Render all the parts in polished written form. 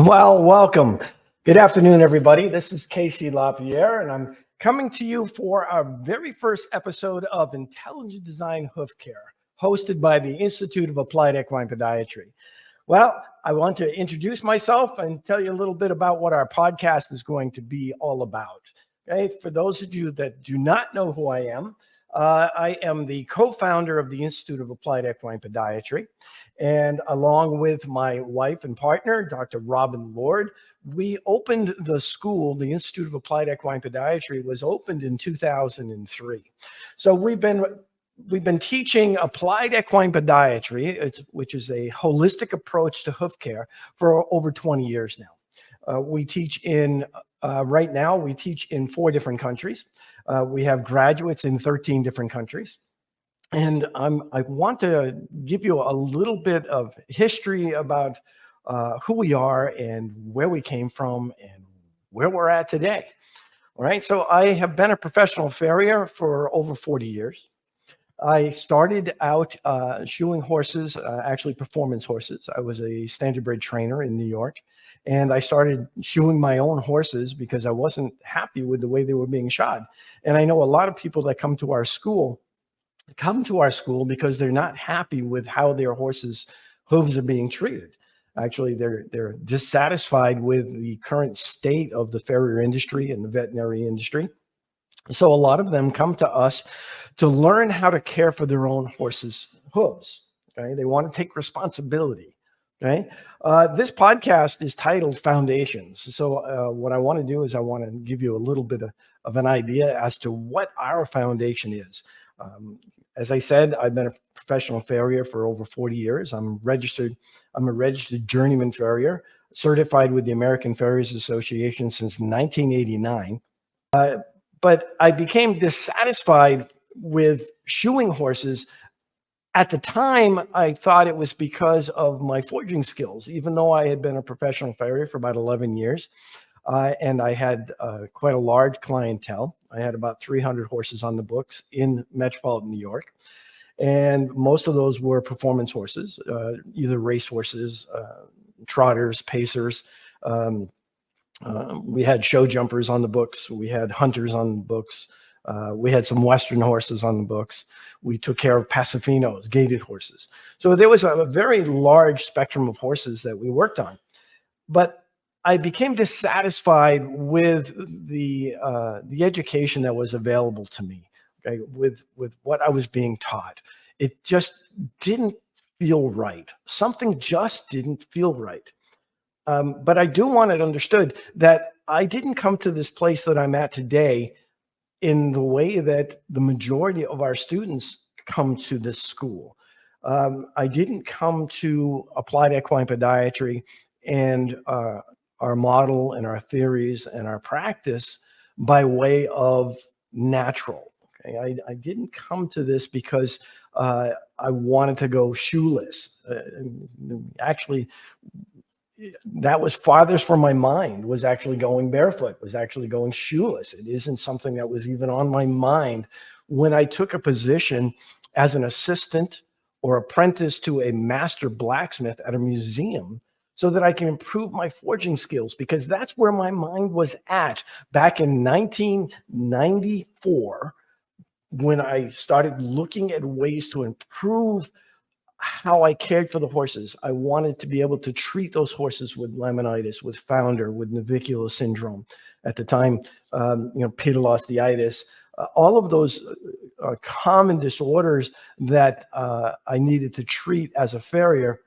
Well, welcome. Good afternoon, everybody. This is Casey LaPierre, and I'm coming to you for our very first episode of Intelligent Design Hoof Care, hosted by the Institute of Applied Equine Podiatry. Well, I want to introduce myself and tell you a little bit about what our podcast is going to be all about. Okay, for those of you that do not know who I am the co-founder of the Institute of Applied Equine Podiatry. And along with my wife and partner, Dr. Robin Lord, we opened the school. The Institute of Applied Equine Podiatry was opened in 2003. So we've been teaching applied equine podiatry, which is a holistic approach to hoof care, for over 20 years now. Right now, we teach in 4 different countries. We have graduates in 13 different countries. And I want to give you a little bit of history about who we are and where we came from and where we're at today. All right, so I have been a professional farrier for over 40 years. I started out shoeing horses, actually performance horses. I was a standardbred trainer in New York, and I started shoeing my own horses because I wasn't happy with the way they were being shod. And I know a lot of people that come to our school because they're not happy with how their horses' hooves are being treated. Actually, they're dissatisfied with the current state of the farrier industry and the veterinary industry. So a lot of them come to us to learn how to care for their own horses' hooves. Okay, they want to take responsibility. Okay, this podcast is titled Foundations. So what I want to do is I want to give you a little bit of an idea as to what our foundation is. As I said, I've been a professional farrier for over 40 years. I'm a registered journeyman farrier, certified with the American Farriers Association since 1989. But I became dissatisfied with shoeing horses. At the time, I thought it was because of my forging skills, even though I had been a professional farrier for about 11 years. And I had quite a large clientele. I had about 300 horses on the books in metropolitan New York. And most of those were performance horses, either race horses, trotters, pacers. We had show jumpers on the books. We had hunters on the books. We had some Western horses on the books. We took care of Pasafinos, gaited horses. So there was a very large spectrum of horses that we worked on. But I became dissatisfied with the education that was available to me, okay, with what I was being taught. It just didn't feel right. Something just didn't feel right. But I do want it understood that I didn't come to this place that I'm at today in the way that the majority of our students come to this school. I didn't come to Applied Equine Podiatry and our model and our theories and our practice by way of natural. Okay, I didn't come to this because I wanted to go shoeless. Actually, that was farthest from my mind, was actually going barefoot, was actually going shoeless. It isn't something that was even on my mind when I took a position as an assistant or apprentice to a master blacksmith at a museum so that I can improve my forging skills, because that's where my mind was at back in 1994 when I started looking at ways to improve how I cared for the horses. I wanted to be able to treat those horses with laminitis, with founder, with navicular syndrome. At the time, pedal osteitis, all of those common disorders that I needed to treat as a farrier.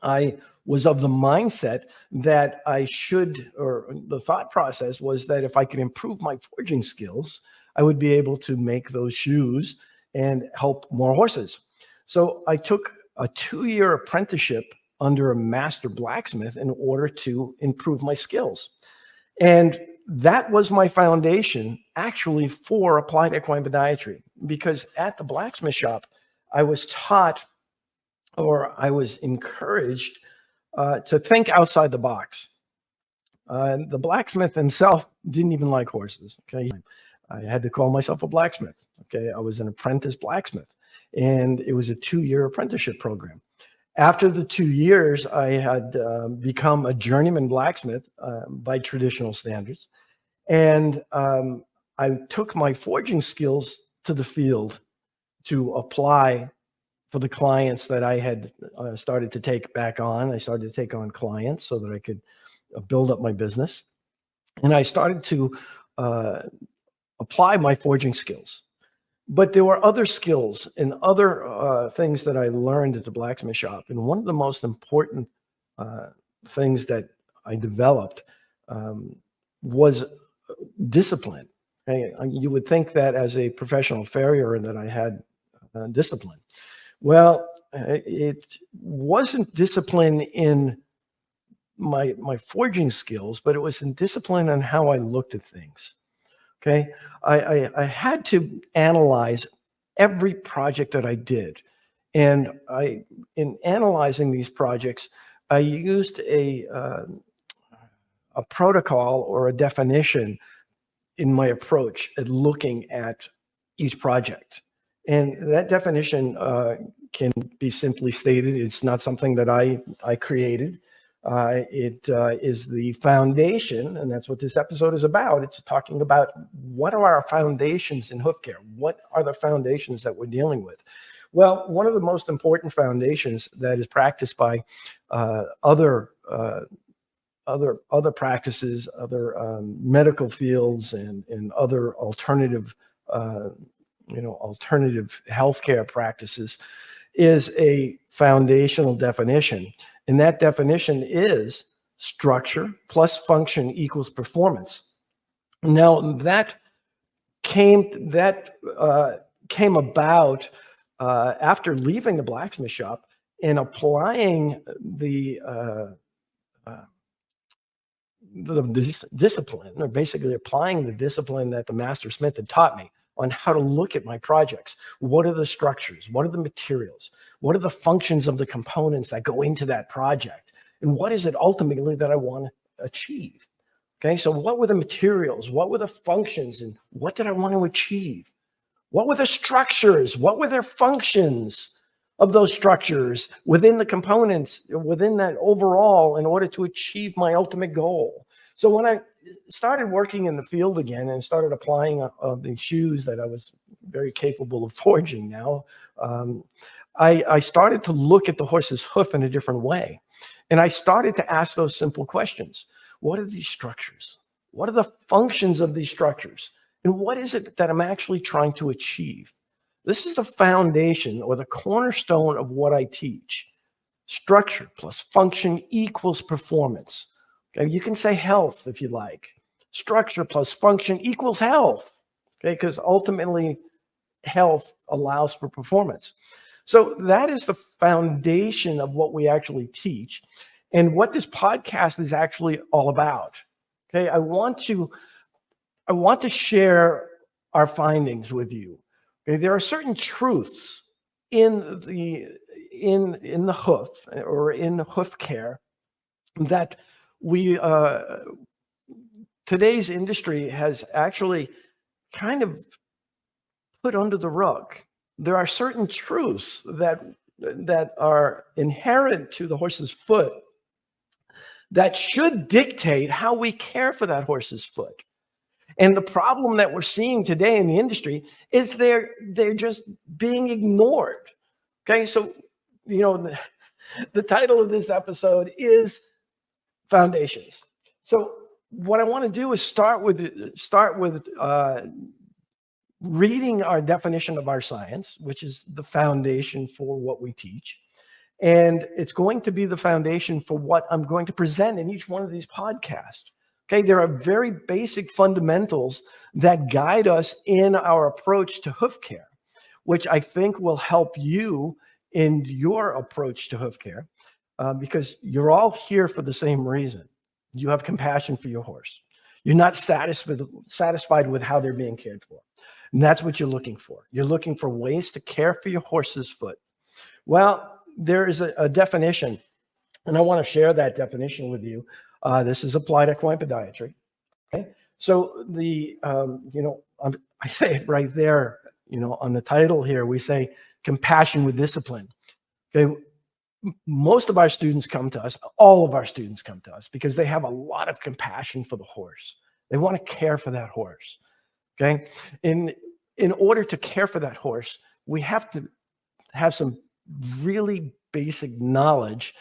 I was of the mindset that the thought process was that if I could improve my forging skills, I would be able to make those shoes and help more horses. So I took a 2-year apprenticeship under a master blacksmith in order to improve my skills. And that was my foundation actually for applied equine podiatry, because at the blacksmith shop, I was taught, or I was encouraged to think outside the box. The blacksmith himself didn't even like horses. Okay, I had to call myself a blacksmith. Okay, I was an apprentice blacksmith, and it was a 2-year apprenticeship program. After the 2 years, I had become a journeyman blacksmith by traditional standards. And I took my forging skills to the field to apply for the clients that I had started to take back on. I started to take on clients so that I could build up my business. And I started to apply my forging skills. But there were other skills and other things that I learned at the blacksmith shop. And one of the most important things that I developed was discipline. You would think that as a professional farrier that I had discipline. Well, it wasn't discipline in my forging skills, but it was in discipline on how I looked at things. Okay, I had to analyze every project that I did, and in analyzing these projects, I used a protocol or a definition in my approach at looking at each project. And that definition can be simply stated. It's not something that I created. It is the foundation, and that's what this episode is about. It's talking about what are our foundations in hoof care? What are the foundations that we're dealing with? Well, one of the most important foundations that is practiced by other practices, other medical fields, and other alternative alternative healthcare practices is a foundational definition. And that definition is structure plus function equals performance. Now that came about after leaving the blacksmith shop and applying the discipline, or basically applying the discipline that the master smith had taught me on how to look at my projects. What are the structures? What are the materials? What are the functions of the components that go into that project? And what is it ultimately that I want to achieve? Okay, so what were the materials? What were the functions? And what did I want to achieve? What were the structures? What were their functions of those structures within the components, within that overall, in order to achieve my ultimate goal? So when I started working in the field again and started applying the shoes that I was very capable of forging now, I started to look at the horse's hoof in a different way. And I started to ask those simple questions. What are these structures? What are the functions of these structures? And what is it that I'm actually trying to achieve? This is the foundation or the cornerstone of what I teach. Structure plus function equals performance. Okay, you can say health if you like. Structure plus function equals health. Okay, because ultimately health allows for performance. So that is the foundation of what we actually teach and what this podcast is actually all about. Okay, I want to share our findings with you. Okay, there are certain truths in the hoof or in hoof care that we today's industry has actually kind of put under the rug. There are certain truths that are inherent to the horse's foot that should dictate how we care for that horse's foot. And the problem that we're seeing today in the industry is they're just being ignored. Okay, so the title of this episode is Foundations. So what I want to do is start with reading our definition of our science, which is the foundation for what we teach. And it's going to be the foundation for what I'm going to present in each one of these podcasts. Okay, there are very basic fundamentals that guide us in our approach to hoof care, which I think will help you in your approach to hoof care, because you're all here for the same reason. You have compassion for your horse. You're not satisfied with how they're being cared for. And that's what you're looking for. You're looking for ways to care for your horse's foot. Well, there is a definition, and I want to share that definition with you. This is Applied Equine Podiatry. Okay, so I say it right there. On the title here, we say compassion with discipline. Okay, most of our students come to us, all of our students come to us because they have a lot of compassion for the horse. They want to care for that horse. Okay. In order to care for that horse, we have to have some really basic knowledge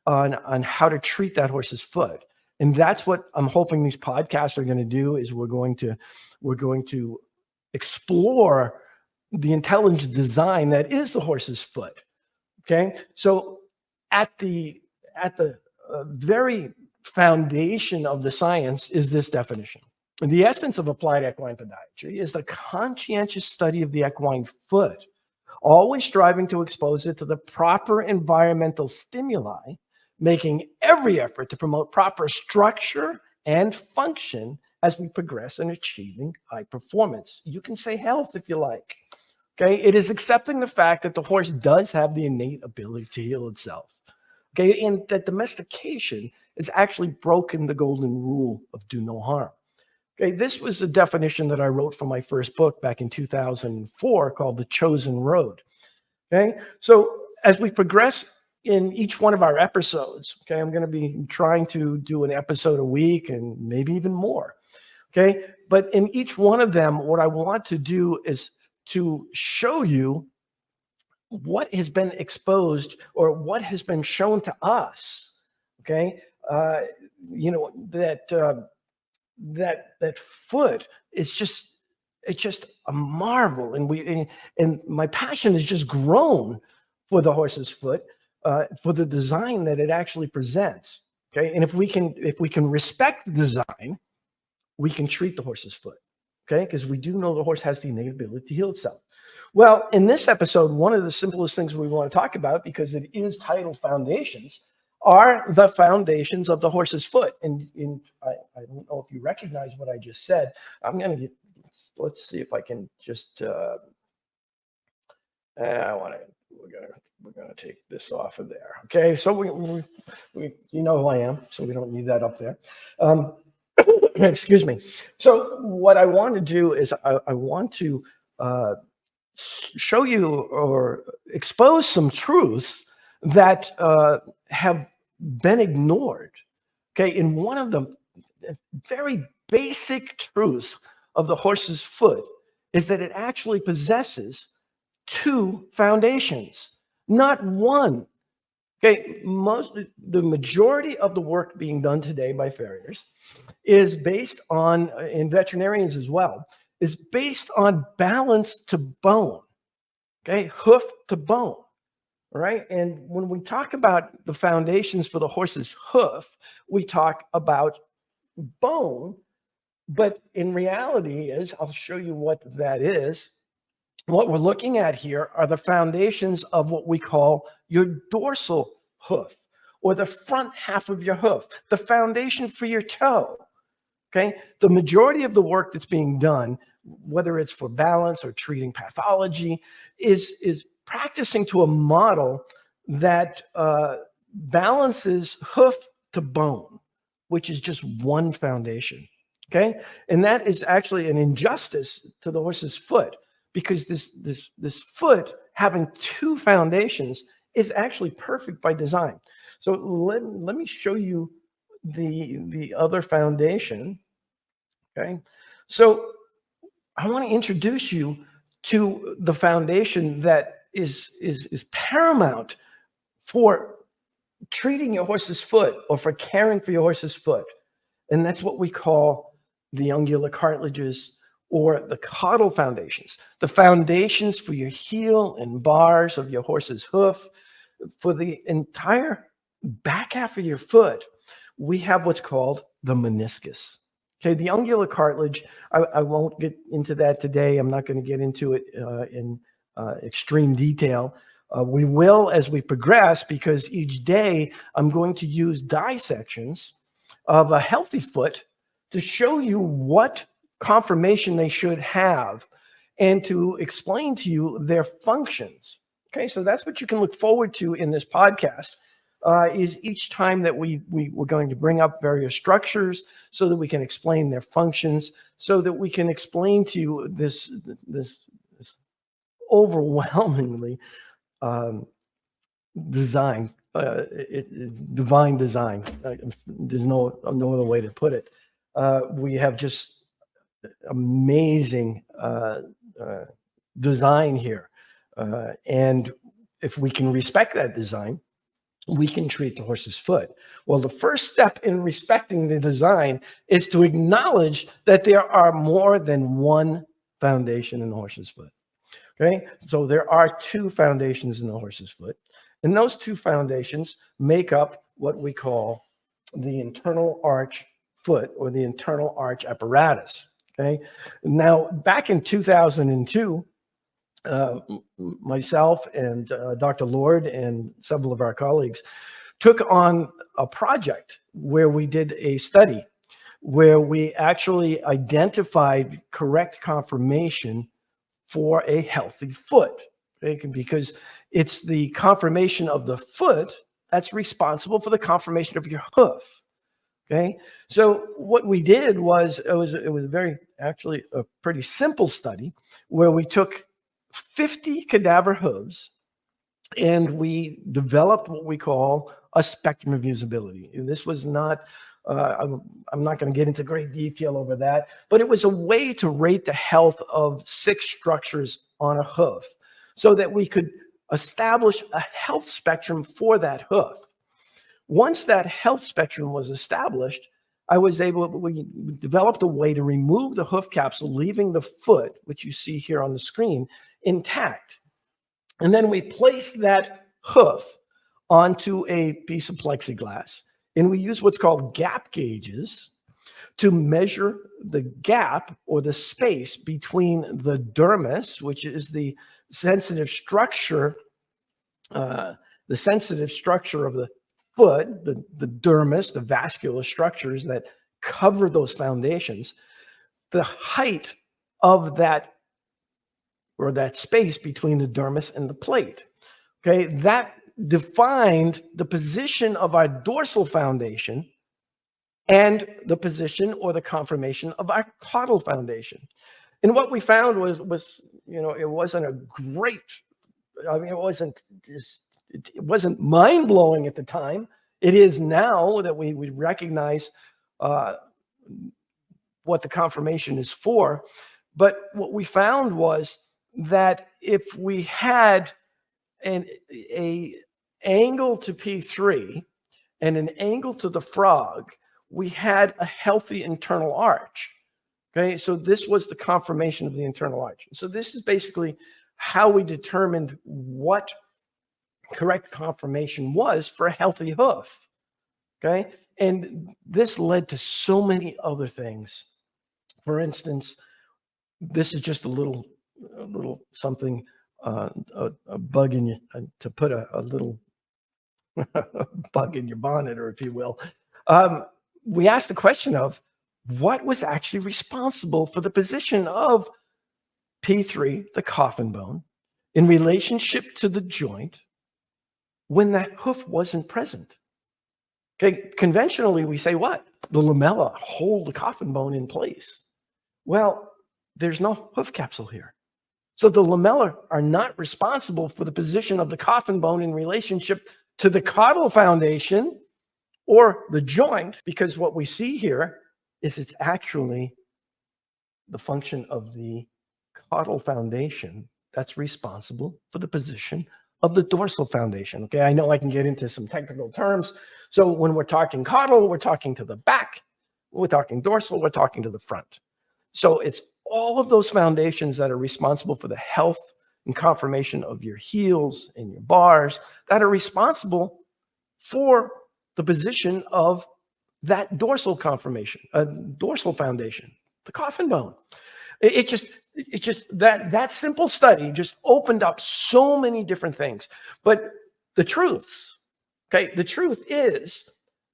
on how to treat that horse's foot. And that's what I'm hoping these podcasts are going to do, is we're going to explore the intelligent design that is the horse's foot. Okay. So at the very foundation of the science is this definition. And the essence of applied equine podiatry is the conscientious study of the equine foot, always striving to expose it to the proper environmental stimuli, making every effort to promote proper structure and function as we progress in achieving high performance. You can say health if you like. Okay, it is accepting the fact that the horse does have the innate ability to heal itself. Okay, and that domestication has actually broken the golden rule of do no harm. Okay, this was a definition that I wrote for my first book back in 2004 called The Chosen Road. Okay, so as we progress in each one of our episodes, okay, I'm going to be trying to do an episode a week and maybe even more. Okay, but in each one of them, what I want to do is to show you what has been exposed or what has been shown to us. Okay, that foot is just, it's just a marvel, and my passion has just grown for the horse's foot, for the design that it actually presents. Okay, and if we can respect the design, we can treat the horse's foot. Okay, because we do know the horse has the innate ability to heal itself. Well, in this episode, one of the simplest things we want to talk about, because it is titled Foundations, are the foundations of the horse's foot. And I don't know if you recognize what I just said. I'm going to get, let's see if I can just, we're going to take this off of there. Okay, so we you know who I am, so we don't need that up there. Excuse me. So what I want to do is I want to show you or expose some truths that have been ignored. Okay, in one of the very basic truths of the horse's foot is that it actually possesses two foundations, not one. Okay, the majority of the work being done today by farriers is based on, and veterinarians as well, is based on balance to bone. Okay, hoof to bone. All right, and when we talk about the foundations for the horse's hoof, we talk about bone, but in reality I'll show you what that is. What we're looking at here are the foundations of what we call your dorsal hoof, or the front half of your hoof, the foundation for your toe. Okay, the majority of the work that's being done, whether it's for balance or treating pathology, is practicing to a model that balances hoof to bone, which is just one foundation. Okay, and that is actually an injustice to the horse's foot, because this foot having two foundations is actually perfect by design. So let me show you the other foundation. Okay, so I want to introduce you to the foundation that is paramount for treating your horse's foot or for caring for your horse's foot. And that's what we call the ungular cartilages, or the caudal foundations, the foundations for your heel and bars of your horse's hoof. For the entire back half of your foot, we have what's called the meniscus. Okay, the ungular cartilage, I won't get into that today. I'm not going to get into it in extreme detail. We will as we progress, because each day I'm going to use dissections of a healthy foot to show you what conformation they should have and to explain to you their functions. Okay, so that's what you can look forward to in this podcast. Is each time that we're going to bring up various structures so that we can explain their functions, so that we can explain to you this overwhelmingly design it's divine design. There's no other way to put it. We have just amazing design here. And if we can respect that design, we can treat the horse's foot. Well, the first step in respecting the design is to acknowledge that there are more than one foundation in the horse's foot. Okay, so there are two foundations in the horse's foot, and those two foundations make up what we call the internal arch foot, or the internal arch apparatus. Okay, now back in 2002, myself and Dr. Lord and several of our colleagues took on a project where we did a study where we actually identified correct conformation for a healthy foot, okay? Because it's the conformation of the foot that's responsible for the conformation of your hoof. Okay, so what we did was it was actually a pretty simple study where we took 50 cadaver hooves and we developed what we call a spectrum of usability. And this was not, I'm not going to get into great detail over that, but it was a way to rate the health of 6 structures on a hoof so that we could establish a health spectrum for that hoof. Once that health spectrum was established, we developed a way to remove the hoof capsule, leaving the foot, which you see here on the screen, intact. And then we placed that hoof onto a piece of plexiglass, and we use what's called gap gauges to measure the gap or the space between the dermis, which is the sensitive structure, of the foot, the dermis, the vascular structures that cover those foundations, the height of that, or that space between the dermis and the plate. Okay, that defined the position of our dorsal foundation and the position or the conformation of our caudal foundation. And what we found was it wasn't a great, it wasn't mind-blowing at the time. It is now that we recognize what the conformation is for. But what we found was that if we had an angle to P3 and an angle to the frog, we had a healthy internal arch. Okay, so this was the conformation of the internal arch. So this is basically how we determined what correct conformation was for a healthy hoof. Okay, and this led to so many other things. For instance, this is just a little something, a bug in you, to put a little bug in your bonnet, or if you will. We asked the question of what was actually responsible for the position of P3, the coffin bone, in relationship to the joint when that hoof wasn't present. Okay, conventionally we say what? The lamella hold the coffin bone in place. Well, there's no hoof capsule here. So the lamella are not responsible for the position of the coffin bone in relationship to the caudal foundation or the joint, because what we see here is it's actually the function of the caudal foundation that's responsible for the position of the dorsal foundation. Okay, I know I can get into some technical terms. So when we're talking caudal, we're talking to the back. When we're talking dorsal, we're talking to the front. So it's all of those foundations that are responsible for the health and conformation of your heels and your bars that are responsible for the position of that dorsal conformation, dorsal foundation, the coffin bone. It just that simple study just opened up so many different things. But the truth is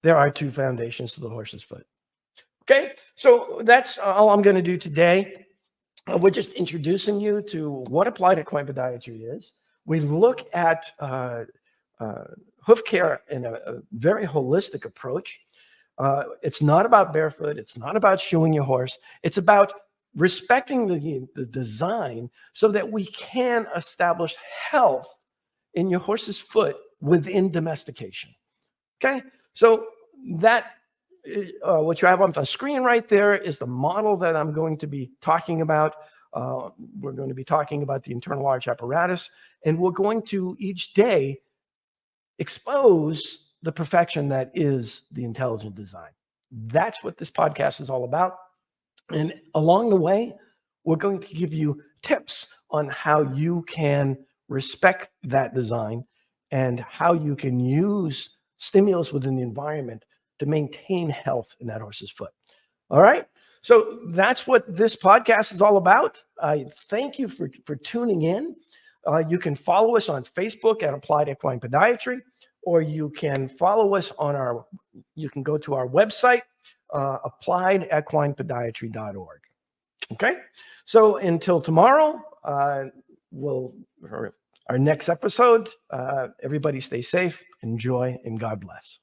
there are 2 foundations to the horse's foot. Okay, so that's all I'm going to do today. We're just introducing you to what applied equine podiatry is. We look at hoof care in a very holistic approach. It's not about barefoot. It's not about shoeing your horse. It's about respecting the design so that we can establish health in your horse's foot within domestication. Okay, so that what you have on the screen right there is the model that I'm going to be talking about. We're going to be talking about the internal arch apparatus, and we're going to each day expose the perfection that is the intelligent design. That's what this podcast is all about. And along the way, we're going to give you tips on how you can respect that design and how you can use stimulus within the environment to maintain health in that horse's foot. All right. So that's what this podcast is all about. I thank you for tuning in. You can follow us on Facebook at Applied Equine Podiatry, or you can follow us on you can go to our website, appliedequinepodiatry.org. Okay. So until tomorrow, our next episode, everybody stay safe, enjoy, and God bless.